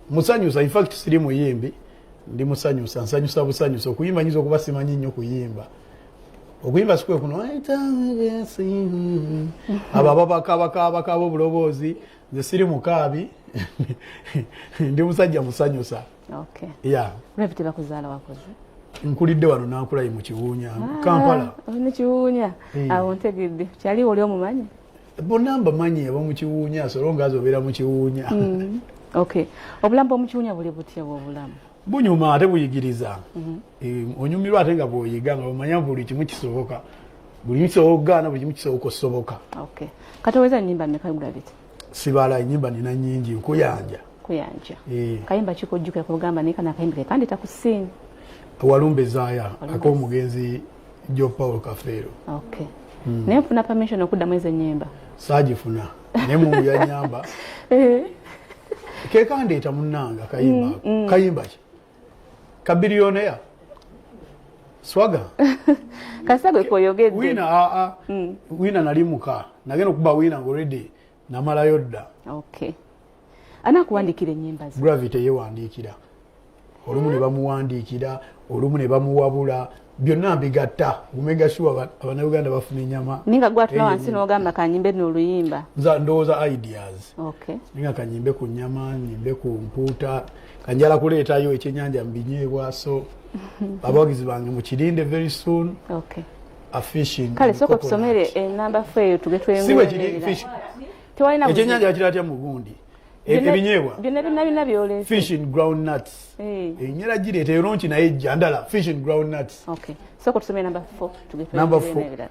musanyusa in fact siri muyimbi ndi musanyusa nsanyusa busanyusa okuyimba nyizo kuba simanyi nnyo kuyimba okuyimba sikwe kuno ababaka obulobozi nze siri mukaabi ndi musajja musanyusa. Okay. Yeah. Repite bakuzaala wakoze. Nkulidde wano nakulayi mu Kiwunya Kampala. Ni Kiwunya. Awo ntegedde. Kyali oli omumanyi? Bonna mbamanyi aba mu Kiwunya solonga azobeera mu Kiwunya. Okay. Obulambo mu Kiwunya buli butya obulamu? Bunyuma ate buyigiriza. Onyumirwa ate nga bwoyiga nga omanya buli kimu kisoboka. Buli kisoboka buli kimu kisoboka osoboka. Okay. Katoweza nnyimba mmeka Gravity? Sibala ennyimba nina nnyingi nkuyanja. Kuyanja. Kayimba kikojjuka kugamba nika nakayimba kandita kusinga. Walumbe zaaya ak'omugenzi Jo Paul Kafeero. Okay. Naye mfuna permission okudda mwezi ennyimba? Saagifuna naye Mungu yannyamba. Kekandeeta munnanga kayimba ki kabiliyoneya swaga kasagwe koyogedde wina nali muka nagenda okuba wina already namalayo dda. Okay. Anakuwandikira ennyimba ze? Gravity yewandiikira olumu ne bamuwandiikira olumu ne bamuwabula byonna bigatta omega sure Abannayuganda bafuna ennyama ninga gwatula wansi n'ogamba kanyimbe n'oluyimba nza ndowooza ideas. Okay. Ninga kanyimbe ku nnyama nyimbe ku mpuuta kanjala kuleetayo ekyennyanja mbinyeebwa so abawagizi bange mukirinde very soon. Okay. A fishing kale soko kusomere enamba feyo tugetwengerera tewalina ekyennyanja kiratya mu gundi ebinyeebwa byonna byolese fish and ground nuts enyera gireeta eronki naye jandala fish and ground nuts. Okay. Soko tusomere number 4 tugetwengerera.